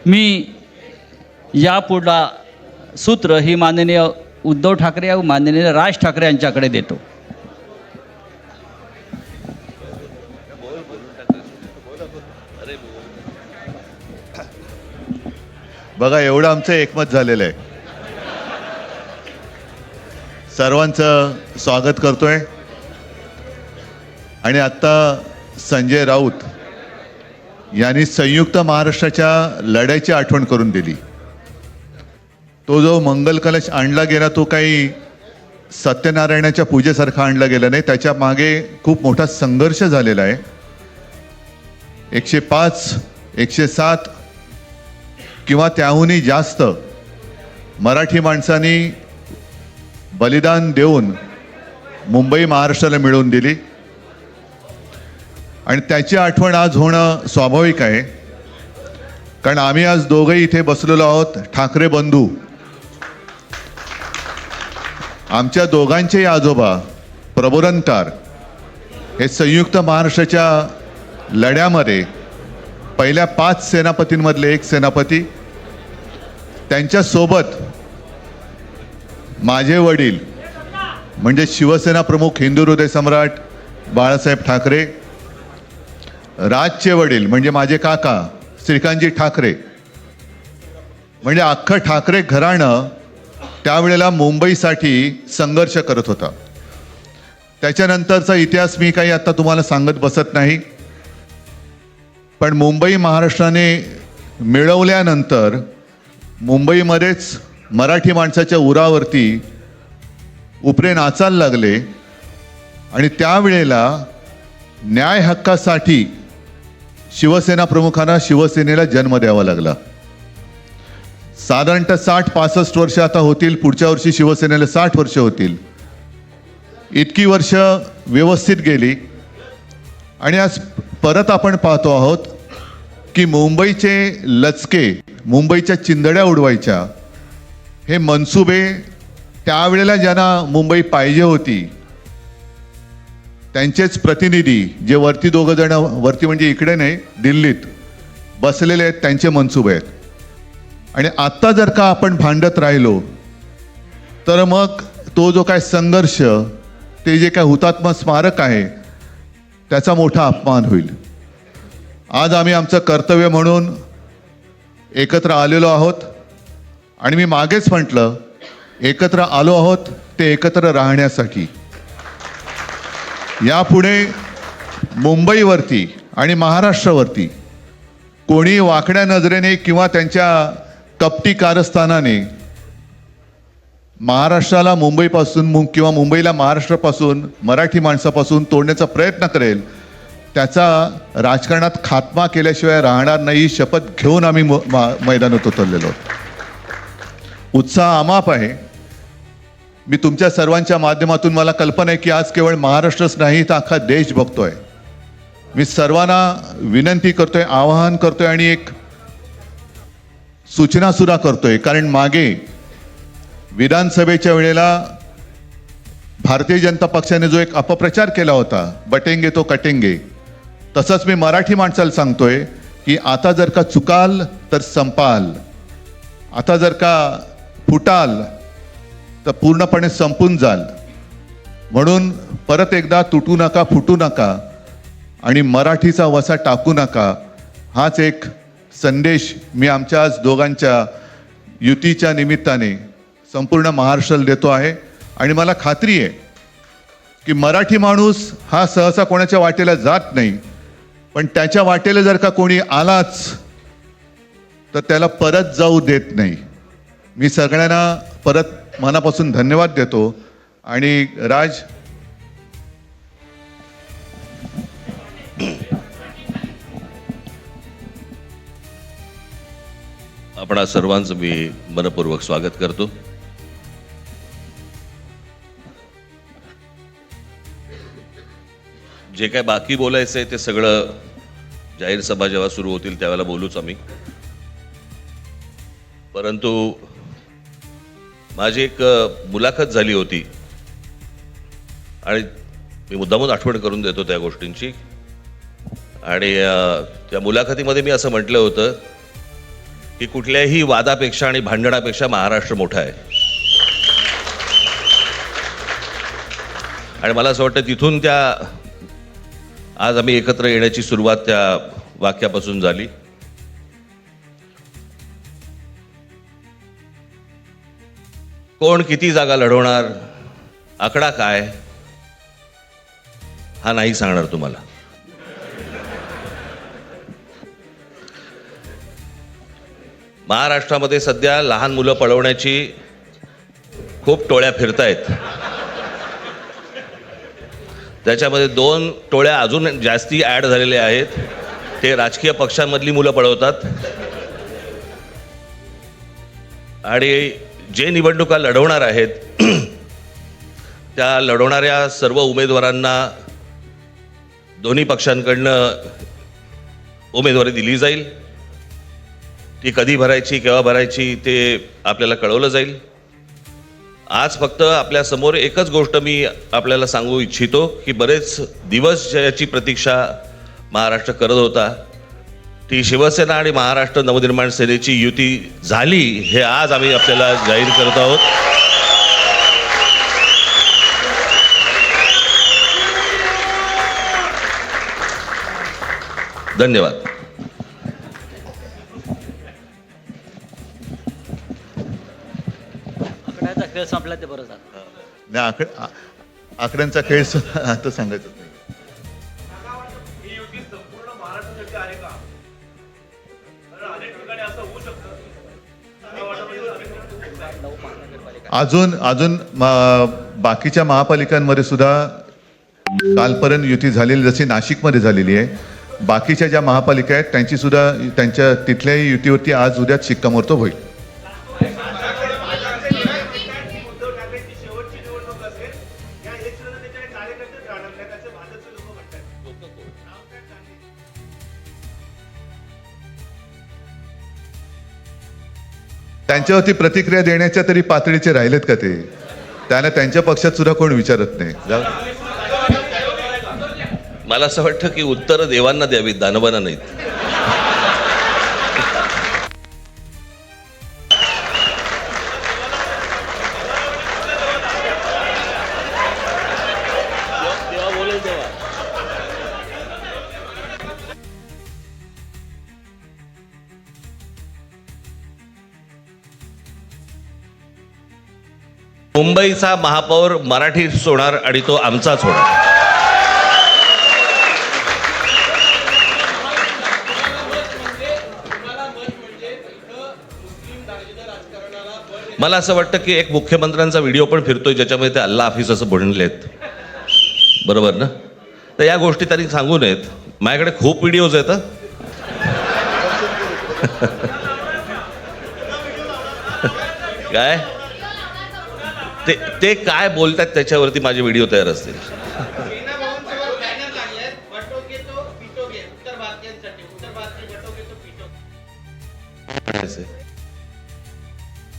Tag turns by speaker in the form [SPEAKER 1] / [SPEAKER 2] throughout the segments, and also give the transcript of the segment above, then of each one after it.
[SPEAKER 1] मी यापुढला सूत्र ही माननीय उद्धव ठाकरे व माननीय राज ठाकरे यांच्याकडे देतो.
[SPEAKER 2] बघा, एवढं आमचं एकमत झालेलं आहे. सर्वांचं स्वागत करतोय. आणि आता संजय राऊत यांनी संयुक्त महाराष्ट्राच्या लढ्याची आठवण करून दिली. तो जो मंगल कलश आणला गेला तो काही सत्यनारायणाच्या पूजेसारखा आणला गेला नाही. त्याच्या मागे खूप मोठा संघर्ष झालेला आहे. 105, 107 किंवा त्याहूनही जास्त मराठी माणसांनी बलिदान देऊन मुंबई महाराष्ट्राला मिळवून दिली. आणि त्याची आठवण आज होणं स्वाभाविक आहे. कारण आम्ही आज दोघंही इथे बसलेलो आहोत, ठाकरे बंधू. आमच्या दोघांचेही आजोबा प्रबोधनकार हे संयुक्त महाराष्ट्राच्या लढ्यामध्ये पहिल्या 5 सेनापतींमधले एक सेनापती. त्यांच्यासोबत माझे वडील म्हणजे शिवसेना प्रमुख हिंदू हृदय सम्राट बाळासाहेब ठाकरे, राजचे वडील म्हणजे माझे काका श्रीकांतजी ठाकरे, म्हणजे अख्खं ठाकरे घराणं त्यावेळेला मुंबईसाठी संघर्ष करत होता. त्याच्यानंतरचा इतिहास मी काही आता तुम्हाला सांगत बसत नाही. पण मुंबई महाराष्ट्राने मिळवल्यानंतर मुंबईमध्येच मराठी माणसाच्या उरावरती उपरे नाचायला लागले. आणि त्यावेळेला न्याय हक्कासाठी शिवसेना प्रमुखांना शिवसेनेला जन्म द्यावा लागला. साधारणतः 60-65 वर्ष आता होतील. पुढच्या वर्षी शिवसेनेला 60 वर्ष होतील. इतकी वर्ष व्यवस्थित गेली. आणि आज परत आपण पाहतो आहोत की मुंबईचे लचके, मुंबईच्या चिंधड्या उडवायच्या हे मनसुबे त्यावेळेला ज्यांना मुंबई पाहिजे होती त्यांचेच प्रतिनिधी, जे वरती दोघं जण, वरती म्हणजे इकडे नाही दिल्लीत बसलेले आहेत, त्यांचे मनसुबे आहेत. आणि आत्ता जर का आपण भांडत राहिलो तर मग तो जो काय संघर्ष, ते जे काय हुतात्मा स्मारक आहे त्याचा मोठा अपमान होईल. आज आम्ही आमचं कर्तव्य म्हणून एकत्र आलेलो आहोत. आणि मी मागेच म्हटलं, एकत्र आलो आहोत ते एकत्र राहण्यासाठी. यापुढे मुंबईवरती आणि महाराष्ट्रावरती कोणी वाकड्या नजरेने किंवा त्यांच्या कपटी कारस्थानाने महाराष्ट्राला मुंबईपासून किंवा मुंबईला महाराष्ट्रापासून, मराठी माणसापासून तोडण्याचा प्रयत्न करेल, त्याचा राजकारणात खात्मा केल्याशिवाय राहणार नाही. शपथ घेऊन आम्ही मैदानात उतरलेलो आहोत. उत्साह अमाप आहे. मी तुमच्या सर्वांच्या माध्यमातून, मला कल्पना आहे की आज केवळ महाराष्ट्रच नाही तर अख्खा देश बघतोय. मी सर्वांना विनंती करतोय, आवाहन करतोय आणि एक सूचना सुद्धा करतोय. कारण मागे विधानसभेच्या वेळेला भारतीय जनता पक्षाने जो एक अपप्रचार केला होता, बटेंगे तो कटेंगे, तसंच मी मराठी माणसाला सांगतोय की आता जर का चुकाल तर संपाल, आता जर का फुटाल तर पूर्णपणे संपून जाल. म्हणून परत एकदा तुटू नका, फुटू नका आणि मराठीचा वसा टाकू नका. हाच एक संदेश मी आमच्या आज दोघांच्या युतीच्या निमित्ताने संपूर्ण महाराष्ट्राला देतो आहे. आणि मला खात्री आहे की मराठी माणूस हा सहसा कोणाच्या वाटेला जात नाही, पण त्याच्या वाटेला जर का कोणी आलाच तर त्याला परत जाऊ देत नाही. मी सगळ्यांना परत मनापासून धन्यवाद देतो. आणि राज,
[SPEAKER 3] आपणा सर्वांचं मी मनपूर्वक स्वागत करतो. जे काय बाकी बोलायचं आहे ते सगळं जाहीर सभा जेव्हा सुरू होतील त्यावेळेला बोलूच आम्ही. परंतु माझी एक मुलाखत झाली होती आणि मी मुद्दामून आठवण करून देतो त्या गोष्टींची. आणि त्या मुलाखतीमध्ये मी असं म्हटलं होतं की कुठल्याही वादापेक्षा आणि भांडणापेक्षा महाराष्ट्र मोठा आहे. आणि मला असं वाटतं तिथून त्या आज आम्ही एकत्र येण्याची सुरुवात त्या वाक्यापासून झाली. कोण किती जागा लढवणार, आकडा काय, हा नाही सांगणार तुम्हाला. महाराष्ट्रामध्ये सध्या लहान मुलं पळवण्याची खूप टोळ्या फिरतायत. त्याच्यामध्ये 2 टोळ्या अजून जास्ती ॲड झालेल्या आहेत. ते राजकीय पक्षांमधली मुलं पळवतात आणि जे निवडणुका लढवणार आहेत त्या लढवणाऱ्या सर्व उमेदवारांना दोन्ही पक्षांकडनं उमेदवारी दिली जाईल. ती कधी भरायची, केव्हा भरायची ते आपल्याला कळवलं जाईल. आज फक्त आपल्यासमोर एकच गोष्ट मी आपल्याला सांगू इच्छितो की बरेच दिवस ज्याची प्रतीक्षा महाराष्ट्र करत होता ती शिवसेना आणि महाराष्ट्र नवनिर्माण सेनेची युती झाली, हे आज आम्ही आपल्याला जाहीर करत आहोत. धन्यवाद.
[SPEAKER 1] आकड्याचा खेळ संपला ते बरं झालं.
[SPEAKER 2] नाही, आकड्यांचा खेळ आता सांगायचं नाही. अजून बाकीच्या महापालिकांमध्ये सुद्धा कालपर्यंत युती झालेली, जशी नाशिकमध्ये झालेली आहे, बाकीच्या ज्या महापालिका आहेत त्यांची सुद्धा त्यांच्या तिथल्याही युतीवरती आज उद्याच शिक्कामोर्तब होईल. त्यांच्यावरती प्रतिक्रिया देण्याच्या तरी पातळीचे राहिलेत का ते? त्यांना त्यांच्या पक्षात सुद्धा कोण विचारत नाही.
[SPEAKER 3] मला असं वाटतं की उत्तरं देवांना द्यावीत, दानवांना नाहीत. मुंबईचा महापौर मराठीच होणार आणि तो आमचाच होणार. मला असं वाटतं की एक मुख्यमंत्र्यांचा व्हिडिओ पण फिरतोय ज्याच्यामध्ये ते अल्ला हाफिज असं बोललेत, बरोबर ना? तर या गोष्टी त्यांनी सांगू नयेत. माझ्याकडे खूप व्हिडिओज आहेत. काय ते काय बोलतात त्याच्यावरती माझे व्हिडिओ तयार असतील.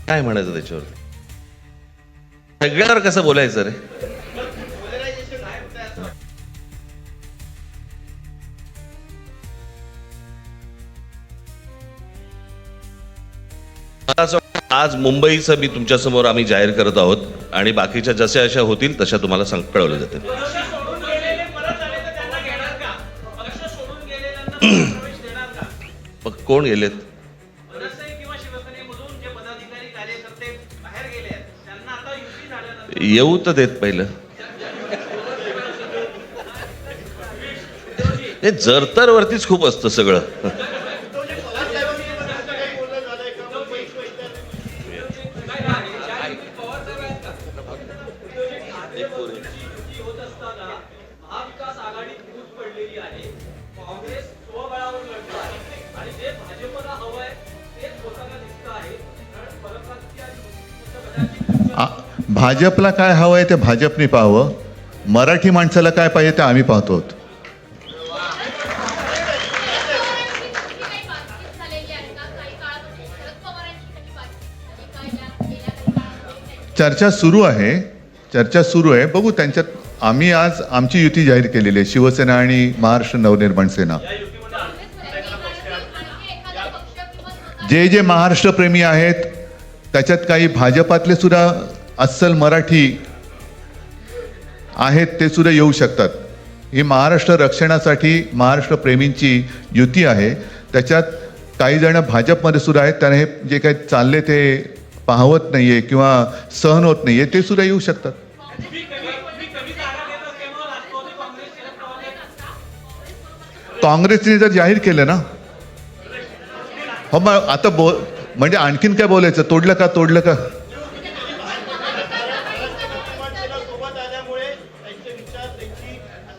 [SPEAKER 3] काय म्हणायचं त्याच्यावरती? सगळ्यावर कसं बोलायचं रे? मला असं वाटतं आज मुंबईचं मी तुमच्यासमोर आम्ही जाहीर करत आहोत आणि बाकीच्या जशा अशा होतील तशा तुम्हाला कळवलं जाते. मग कोण गेलेत? येऊ तर देत पहिलं. हे जरतर वरतीच खूप असतं सगळं.
[SPEAKER 2] भाजपला काय हवं आहे ते भाजपने पाहावं, मराठी माणसाला काय पाहिजे ते आम्ही पाहतो. चर्चा सुरू आहे. बघू त्यांच्यात. आम्ही आज आमची युती जाहीर केलेली आहे, शिवसेना आणि महाराष्ट्र नवनिर्माण सेना. जे जे महाराष्ट्रप्रेमी आहेत त्याच्यात काही भाजपातले सुद्धा अस्सल मराठी आहेत, ते सुद्धा येऊ शकतात. ही महाराष्ट्र रक्षणासाठी महाराष्ट्रप्रेमींची युती आहे. त्याच्यात काही जण भाजपमध्ये सुद्धा आहेत, त्यांना हे जे काही चालले ते पाहवत नाही आहे किंवा सहन होत नाही आहे, ते सुद्धा येऊ शकतात. काँग्रेसने जर जाहीर केलं ना, हो मग आता म्हणजे आणखीन काय बोलायचं? तोडलं का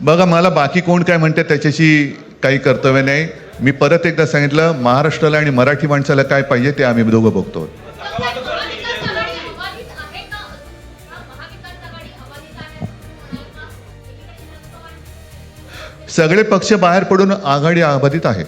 [SPEAKER 2] बघा, मला बाकी कोण काय म्हणते त्याच्याशी काही कर्तव्य नाही. मी परत एकदा सांगितलं, महाराष्ट्राला आणि मराठी माणसाला काय पाहिजे ते आम्ही दोघं बघतो. सगळे पक्ष बाहेर पडून आघाडी अबाधित आहे.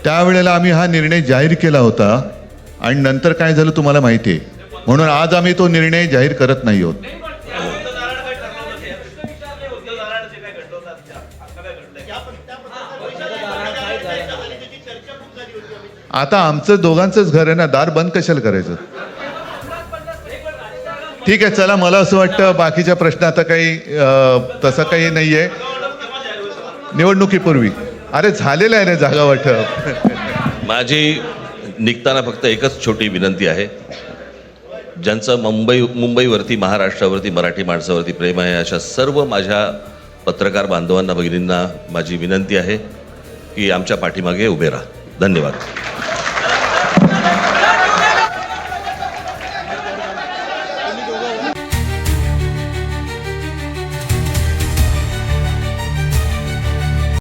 [SPEAKER 2] त्यावेळेला आम्ही हा निर्णय जाहीर केला होता आणि नंतर काय झालं तुम्हाला माहिती आहे. म्हणून आज आम्ही तो निर्णय जाहीर करत नाही आहोत. आता आमचं दोघांचंच घर आहे ना, दार बंद कशाला करायचं? ठीक आहे, चला. मला असं वाटतं बाकीच्या प्रश्न आता काही तसं काही नाहीये. निवडणुकीपूर्वी अरे झालेलं आहे ना जागा वाटप.
[SPEAKER 3] माझी निघताना फक्त एकच छोटी विनंती आहे. ज्यांचं मुंबईवरती, महाराष्ट्रावरती, मराठी माणसावरती प्रेम आहे, अशा सर्व माझ्या पत्रकार बांधवांना, भगिनींना माझी विनंती आहे की आमच्या पाठीमागे उभे राहा. धन्यवाद.